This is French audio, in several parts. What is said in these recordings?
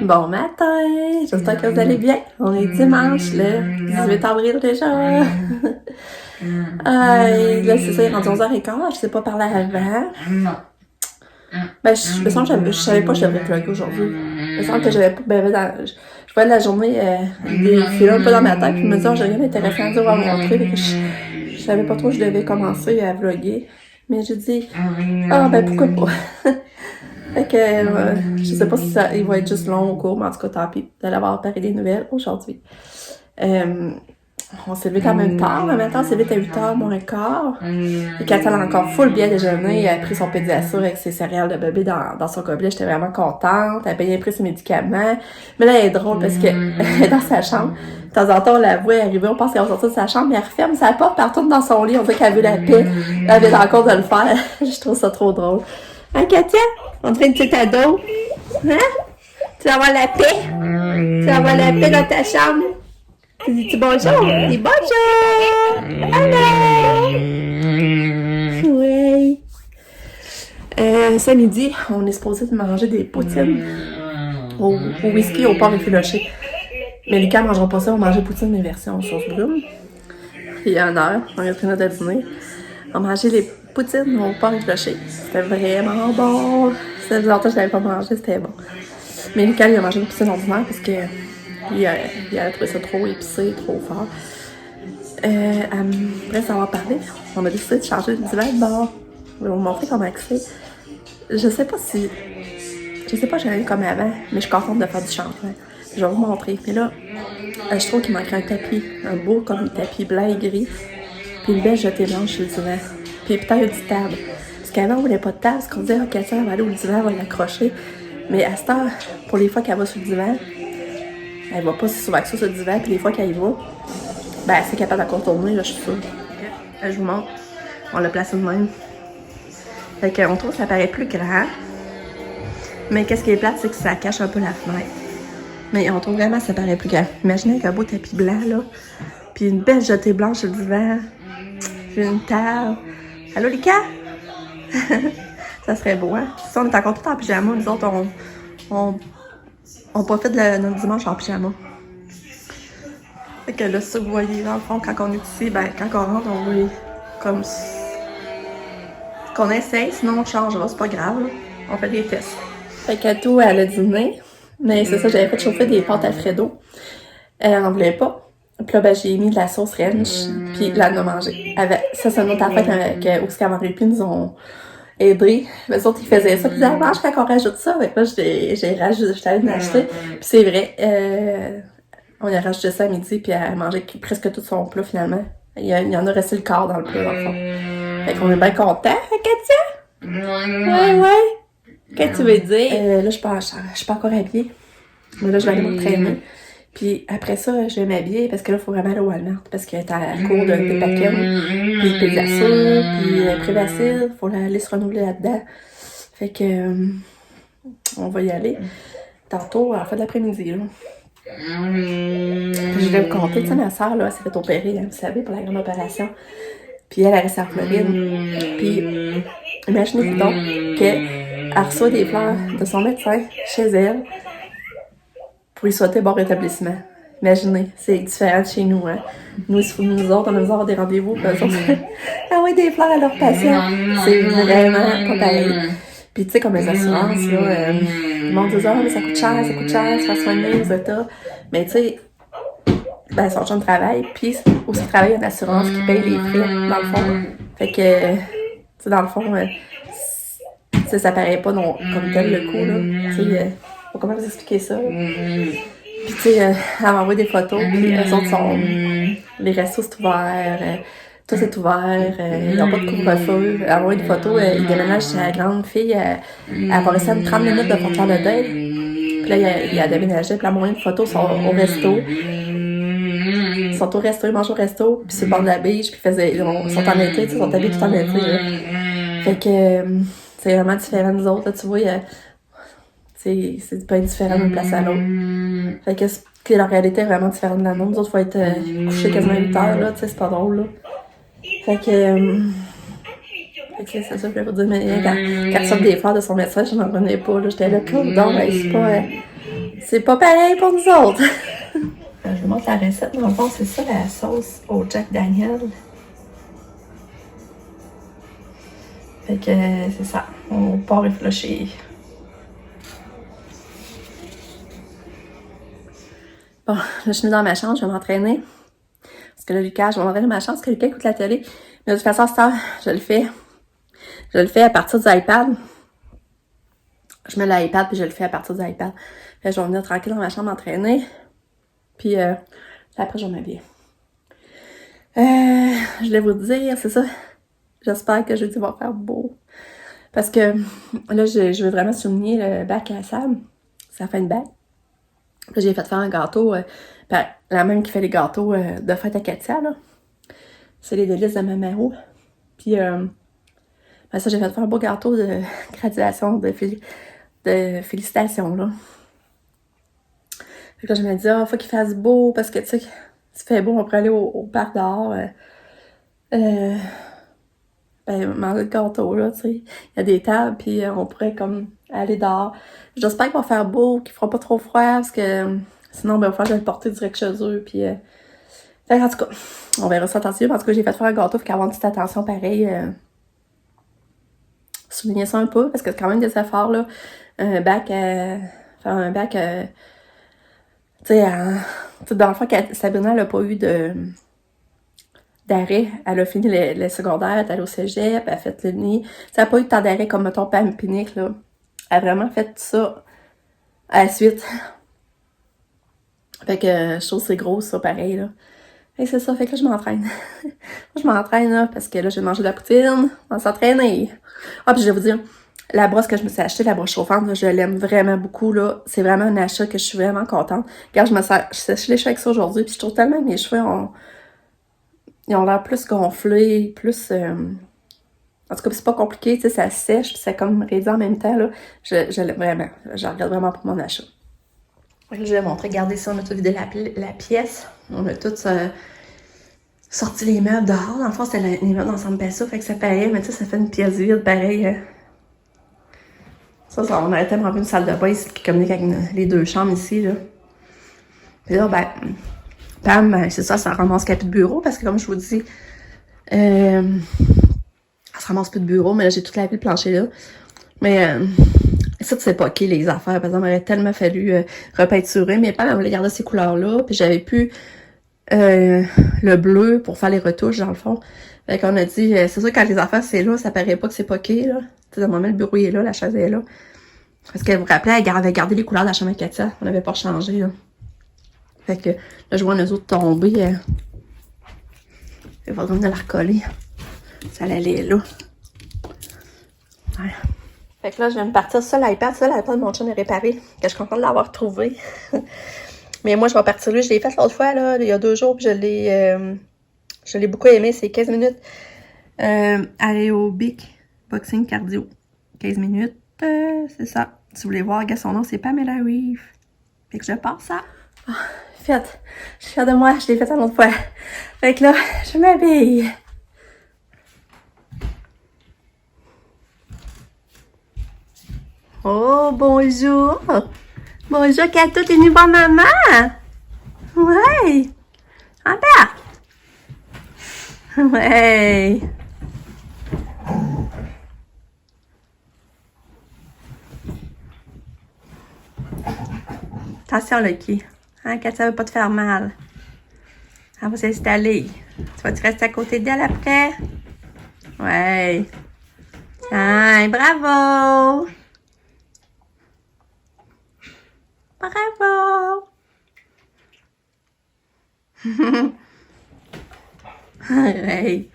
Bon matin! J'espère que vous allez bien. On est dimanche, le 18 avril déjà. Là, c'est ça, il est rendu 11h15. Je sais pas parler avant. Ben, je me sens que je savais pas que je devrais vlogger aujourd'hui. Je me sens que j'avais pas... je voyais la journée défiler un peu dans ma tête, puis je me disais, j'ai rien d'intéressant à dire à montrer. Je savais pas trop que je devais commencer à vlogger. Mais j'ai dit, pourquoi pas? Fait que, je sais pas si il va être juste long ou court, mais en tout cas, tant pis. Vous allez avoir parlé des nouvelles aujourd'hui. On s'est levé quand même tard. Le matin, on s'est levé à 8h moins un quart. Et quand elle a encore full bien déjeuner, elle a pris son pédiassure avec ses céréales de bébé dans son gobelet. J'étais vraiment contente. Elle a bien pris ses médicaments. Mais là, elle est drôle parce que elle est dans sa chambre. De temps en temps, on la voit arriver, on pense qu'elle va sortir de sa chambre, mais elle referme sa porte, elle retourne dans son lit. On dirait qu'elle veut la paix. Elle vient encore de le faire. Je trouve ça trop drôle. Hein, Katia? On dirait une petite ado. Hein? Tu vas avoir la paix? Tu vas avoir la paix dans ta chambre? Tu dis-tu bonjour? Dis bonjour! Allô! Oui. Ce midi, on est supposé de manger des poutines au whisky au porc effiloché. Mais les gars ne mangeront pas ça, on mangeait poutine mais version sauce brune. Il y a une heure, on est pris notre dîner. On mangeait les poutines au porc effiloché. C'était vraiment bon. Ça faisait longtemps que je l'avais pas mangé, c'était bon. Mais Lucas, il a mangé une poutine ordinaire parce que il a trouvé ça trop épicé, trop fort. Après savoir parlé, on a décidé de changer le divan de bord. Je vais vous montrer comment c'est. Je sais pas j'allais comme avant, mais je suis contente de faire du changement. Je vais vous montrer. Mais là, je trouve qu'il manquerait un tapis, un beau comme tapis blanc et gris. Puis une belle jetée blanche sur le divan. Puis peut-être une petite table. Parce qu'avant, on voulait pas de table, parce qu'on disait, ok, ça, elle va aller au divan, elle va l'accrocher. Mais à cette heure, pour les fois qu'elle va sur le divan, elle va pas si souvent que ça sur le divan, puis les fois qu'elle y va, ben, elle est capable de contourner, là, je suis sûre. Je vous montre. On l'a placé de même. Fait qu'on trouve que ça paraît plus grand. Mais qu'est-ce qui est plate, c'est que ça cache un peu la fenêtre. Mais on trouve vraiment que ça paraît plus grand. Imaginez avec un beau tapis blanc, là. Puis une belle jetée blanche sur le divan. Puis une table. Allô, Lika? Ça serait beau, hein? Puis ça, on est encore tout en pyjama. Nous autres, on profite de notre dimanche en pyjama. Fait que là, ça, vous voyez, dans le fond, quand on est ici, ben, quand on rentre, on voit comme qu'on essaye, sinon on changera, c'est pas grave, là. On fait des tests. Fait que tout, elle a dîné. Mais c'est ça, j'avais fait chauffer des pâtes Alfredo. Elle en voulait pas. Puis là, ben, j'ai mis de la sauce ranch, puis là, elle en a mangé. Ça, c'est une autre affaire où Scamar et nous ont aidé. Les autres, ils faisaient ça, puis ils disaient, mange quand on rajoute ça. Fait que là, j'étais allée m'acheter. Puis c'est vrai, on a rajouté ça à midi, puis elle a mangé presque tout son plat, finalement. Il y en a resté le quart dans le plat, dans le fond. Fait qu'on est bien contents, Katia? Ouais. Qu'est-ce que tu veux dire? Là, je suis pas encore habillée. Mais là, je vais aller m'entraîner. Puis après ça, je vais m'habiller parce que là, il faut vraiment aller au Walmart parce qu'elle est à la cour de Pépaken, puis pédiassure, puis Prévacil. Il faut aller se renouveler là-dedans. Fait que on va y aller tantôt à la fin de l'après-midi. Là. Puis je vais vous compter, tu sais, ma soeur, là, elle s'est fait opérer, hein, vous savez, pour la grande opération. Puis elle reste en Floride. Puis imaginez-vous donc qu'elle reçoit des fleurs de son médecin chez elle pour lui souhaiter bon rétablissement. Imaginez, c'est différent de chez nous, hein. Nous autres, on a besoin d'avoir des rendez-vous, puis eux autres, ah oui, des fleurs à leurs patients. C'est vraiment pas pareil. Puis tu sais, comme les assurances, là, le monde dit, mais ça coûte cher, se faire soigner aux États. Mais tu sais, ben, son chum travaille, puis aussi travaille une assurance qui paye les frais, dans le fond. Fait que, tu sais, dans le fond, ça paraît pas non, comme tel le coup, là. Tu sais, faut comment vous expliquer ça? Puis, tu sais, elle m'envoie des photos, puis eux autres sont. Les restos, c'est ouvert, tout est ouvert, ils n'ont pas de couvre-feu. Elle m'envoie des photos, ils déménagent chez la grande fille, elle va rester à 30 minutes de frontière de deuil. Puis là, il a déménagé, puis elle m'a envoyé une photo, ils sont au resto. Ils sont au resto, ils mangent au resto, puis sur le bord de la beach, puis ils sont en été, ils sont habillés tout en été. Là. Fait que c'est vraiment différent des autres, là, tu vois. C'est pas différent d'une place à l'autre. Fait que la réalité est vraiment différente de la nôtre. Nous autres, faut être couchés quasiment 8 heures, là, tu sais, c'est pas drôle, là. Fait que c'est ça que je voulais vous dire, mais quand elle sort des fleurs de son médecin, je n'en revenais pas, là. J'étais là, donc, ben, c'est pas pareil pour nous autres. Je vous montre la recette. Dans le fond, c'est ça la sauce au Jack Daniel. Fait que c'est ça. On part réfléchir. Bon, là, je suis dans ma chambre, je vais m'entraîner. Parce que là, Lucas, je vais m'entraîner dans ma chambre parce que Lucas écoute la télé. Mais de toute façon, ça, je le fais. Je le fais à partir du iPad. Je mets l'iPad puis je le fais à partir du iPad. Fait que je vais venir tranquille dans ma chambre m'entraîner. Puis après, je vais m'habiller. Je voulais vous dire, c'est ça. J'espère que jeudi va faire beau. Parce que là, je veux vraiment souligner le bac à Sam. C'est la fin de bac. Là, j'ai fait faire un gâteau. La même qui fait les gâteaux de fête à Katia, là. C'est les délices de Mamao. Puis, ça, j'ai fait faire un beau gâteau de graduation, de félicitations, là. Fait que là, je me dis, faut qu'il fasse beau, parce que, tu sais, s'il fait beau, on pourrait aller au parc dehors. Manger le gâteau, là, tu sais. Il y a des tables, puis on pourrait, comme, aller dehors. J'espère qu'il va faire beau, qu'il fera pas trop froid, parce que sinon, il va falloir que je vais le porter direct chez eux, puis... Fait en tout cas, on verra ça attention. En tout cas, j'ai fait faire un gâteau, faut qu'il y ait une petite attention pareil. Souligner ça un peu, parce que c'est quand même des efforts, là. Un bac, faire un bac, tu sais, dans le fond, Sabrina, elle a pas eu d'arrêt. Elle a fini le secondaire, elle est allée au cégep, elle a fait le nid. Ça n'a pas eu de temps d'arrêt comme, mettons, Pam Pinique, là. Elle a vraiment fait ça à la suite. Fait que je trouve que c'est gros, ça, pareil, là. Et c'est ça, fait que là, je m'entraîne. Je m'entraîne, là, parce que là, j'ai mangé de la poutine. On va s'entraîner. Ah, puis je vais vous dire, la brosse que je me suis achetée, la brosse chauffante, là, je l'aime vraiment beaucoup, là. C'est vraiment un achat que je suis vraiment contente. Regarde, je sèche les cheveux avec ça aujourd'hui, puis je trouve tellement que mes cheveux ils ont l'air plus gonflés, plus... En tout cas, c'est pas compliqué, tu sais, ça sèche, puis c'est comme réduit en même temps, là. Je l'aime vraiment. Je regarde vraiment pour mon achat. Je vais montrer, regardez ça, on a tout vidé la pièce. On a tout sorti les meubles dehors. Dans le fond, c'était les meubles d'ensemble ça, fait que ça paraît, mais tu sais, ça fait une pièce vide, pareil. Ça, on a tellement vu une salle de bain ici qui communique avec les deux chambres ici, là. Puis là, Pam, c'est ça ramasse qu'elle n'a plus de bureau, parce que comme je vous dis, elle se ramasse plus de bureau, mais là, j'ai toute la vie le plancher là. Mais ça, tu sais pas qui les affaires. Par exemple, il aurait tellement fallu repeinturer, mais Pam, elle voulait garder ces couleurs-là, puis j'avais plus le bleu pour faire les retouches, dans le fond. Fait qu'on a dit, c'est sûr, quand les affaires, c'est là, ça paraît pas que c'est poqué, là. Tu sais, dans le moment, le bureau est là, la chaise est là. Parce qu'elle vous rappelait, elle avait gardé les couleurs de la chambre à Katia. On n'avait pas changé, là. Fait que là, je vois nos autres tomber. Il va venir la recoller. Ça allait là. Ouais. Fait que là, je viens de partir sur l'iPad. Ça, l'iPad de mon chum est réparé. Que je suis contente de l'avoir trouvé. Mais moi, je vais partir lui. Je l'ai fait l'autre fois, là, il y a 2 jours. Puis je l'ai beaucoup aimé. C'est 15 minutes. Aérobic Boxing Cardio. 15 minutes. C'est ça. Si vous voulez voir, regarde son nom, c'est Pamela Reeve. Fait que je pars ça. Oh, fait. Je suis fière de moi. Je l'ai fait l'autre fois. Fait que là, je m'habille. Oh, bonjour! Bonjour, Kato, t'es venue voir maman? Ouais! Embarque! Ouais! Attention, Lucky. Hein, Katia veut pas te faire mal. Elle va s'installer. Tu vas-tu rester à côté d'elle après? Ouais! Tiens, bravo! Bravo! Hey.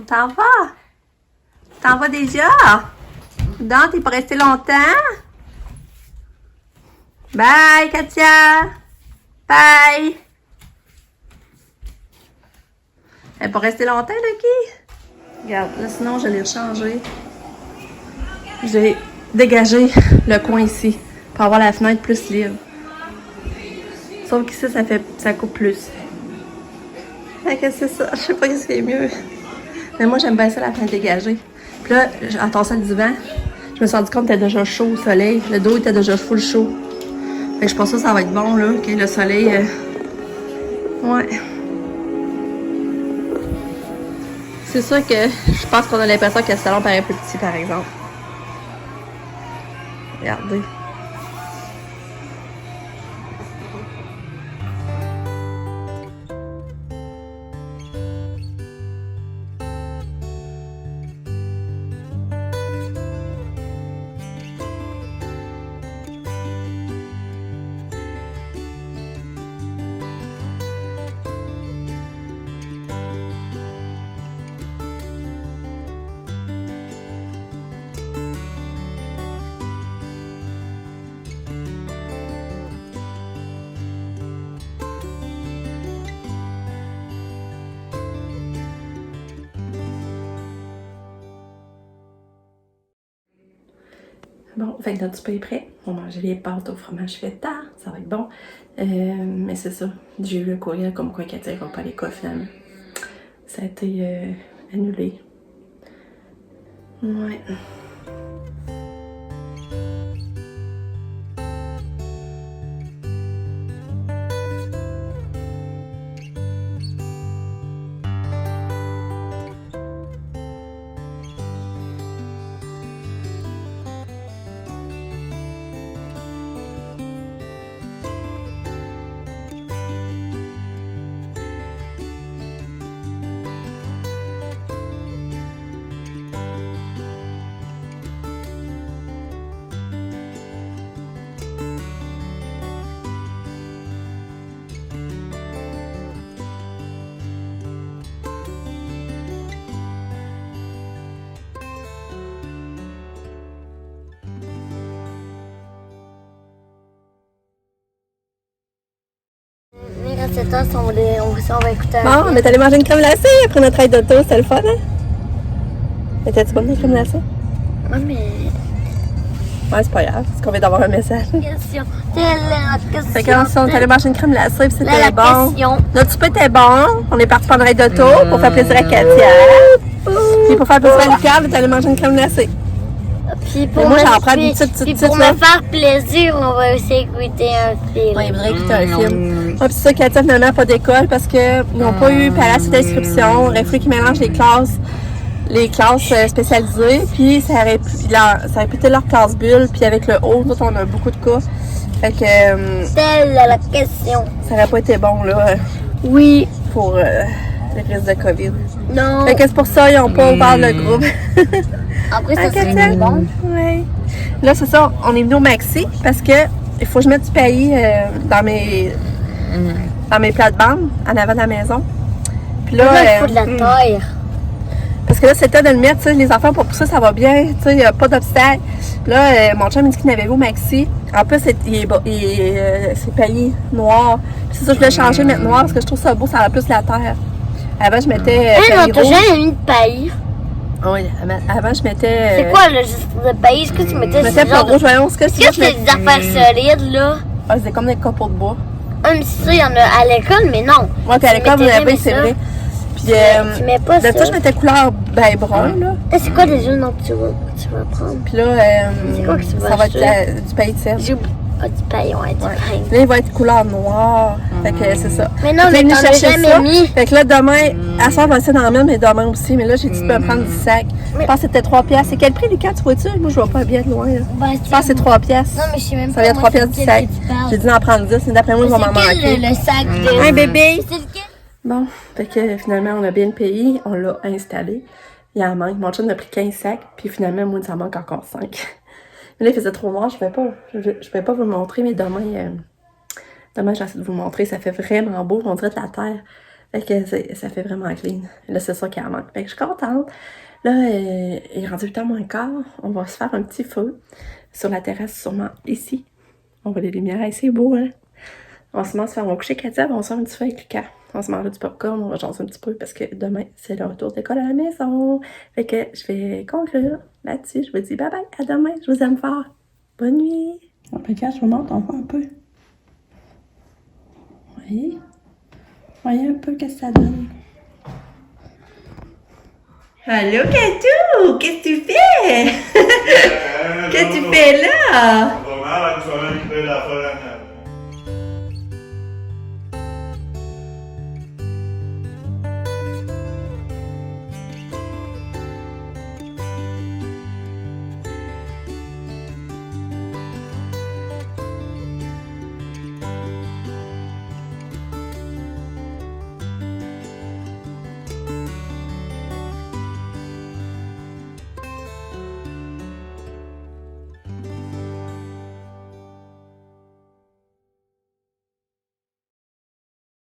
T'en vas? T'en vas déjà? Non, t'es pas resté longtemps? Bye, Katia! Bye! Elle n'est pas restée longtemps, Lucky? Regarde, là, sinon, je l'ai rechangé. J'ai dégagé le coin ici pour avoir la fenêtre plus libre. Sauf qu'ici, ça coupe plus. Fait que c'est ça. Je sais pas ce qui est mieux. Mais moi, j'aime bien ça, la fenêtre dégagée. Puis là, en tassant le divan, je me suis rendu compte qu'il était déjà chaud au soleil. Le dos était déjà full chaud. Fait que je pense que ça va être bon, là, que le soleil... Ouais. C'est sûr que je pense qu'on a l'impression que le salon paraît plus petit, par exemple. Regardez. Bon, fait que notre souper est prêt. On va manger les pâtes au fromage feta. Ça va être bon. Mais c'est ça. J'ai eu le courriel comme quoi Katia va pas à l'école finalement. Ça a été annulé. Ouais. C'est toi, on va écouter un Bon, on est allé manger une crème glacée après notre aide d'auto, c'était le fun, hein? Étais-tu bonne la crème glacée? Ouais, mais... Ouais, c'est pas grave, parce qu'on vient d'avoir un message. Question. La question. Fait qu'on est allé manger une crème glacée, puis c'était La bon. question. Notre souper était bon, on est parti prendre un ride d'auto pour faire plaisir à Katia. Puis pour faire plaisir à Lucas, on est allé manger une crème glacée. Puis pour, moi, me, j'en prends puis, une petite, puis petite, pour là. me faire plaisir, on va aussi écouter un film. Ouais, il voudrait écouter un film. Ouais, puis ça, Katia, finalement, n'a pas d'école parce qu'ils n'ont pas eu assez d'inscription. Il aurait fallu qu'ils mélangent les classes spécialisées. Puis ça aurait pu être leur classe bulle. Puis avec le haut, nous, on a beaucoup de cas. Fait que. Telle la question. Ça aurait pas été bon, là, Oui. pour le risque de COVID. Non. Fait que c'est pour ça qu'ils n'ont pas ouvert le groupe. Après, ça Katia? serait bon. Oui. Là, c'est ça, on est venu au Maxi parce que il faut que je mette du pays dans mes plates-bandes en avant de la maison. Puis là, Là, il faut de la terre. parce que là, c'était de le mettre, tu sais, les enfants pour pousser, ça va bien, tu sais, il n'y a pas d'obstacle. Puis là, mon chum, il dit qu'il n'avait vu au Maxi. En plus, c'est payé noir. Puis c'est ça, je voulais changer, mettre noir parce que je trouve ça beau, ça a plus la terre. Avant, je mettais Non, paillis t'as rouge. jamais mis de paillis. Oui, avant, je mettais... C'est quoi le juste de paillis? Est-ce que tu mettais Je mettais pas rouge, voyons, ce que Est-ce que c'est des affaires solides, là? Ah, c'était comme des copeaux de bois. Ah, mais c'est ça, il y en a à l'école, mais non. Ouais, puis à l'école, vous mettais l'avez, jamais c'est ça. vrai. Puis, Tu mets pas de ça, ça. je mettais couleur ben brun, là. C'est quoi les jeux que tu vas prendre? Puis là, C'est quoi que tu vas ça va être acheter? du paillis de sel. J'ai oublié. Ah, du paillon, ouais, du Ouais. pain. Là, il va être couleur noire. Fait que c'est ça. Mais non, Fait que mais là, t'en as jamais mis. Fait que là, demain, à soir, je vais essayer d'en mettre, mais demain aussi. Mais là, j'ai dit de me prendre 10 sacs. Je pense que c'était 3 piastres. C'est quel prix, Lucas, tu vois-tu? Moi, je vois pas bien de loin, là. Bah, Je pense que c'est 3 piastres. Non, mais je sais même Ça pas. vient moi, 3 piastres du c'est sac. lequel que tu parles. J'ai dit d'en prendre 10, mais d'après moi, il va m'en C'est quel manquer. le sac de... Un bébé! C'est lequel? Bon, fait que finalement, on a bien payé, on l'a installé. Il en manque. Mon chum a pris 15 sacs, puis finalement, moi, il en manque encore 5. Mais là, il faisait trop noir, je pouvais pas vous le montrer, mais demain, demain, j'essaie de vous le montrer. Ça fait vraiment beau, on dirait de la terre. Fait que ça fait vraiment clean. Là, c'est ça qui en manque. Fait que je suis contente. Là, il est rendu 8h moins quart. On va se faire un petit feu sur la terrasse, sûrement ici. On voit les lumières, c'est beau, hein? On va se faire mon coucher Katia, on va se faire un petit feu avec Lucas. On va se manger du popcorn, on va jaser un petit peu parce que demain, c'est le retour d'école à la maison. Fait que je vais conclure là-dessus. Je vous dis bye bye, à demain, je vous aime fort. Bonne nuit. Lucas, je vous montre, on voit un peu. Oui. Voyez un peu qu'est-ce que ça donne. Allô, Katou! Qu'est-ce que tu fais? Qu'est-ce que tu fais là? Pas mal, tu vas récupérer la feuille.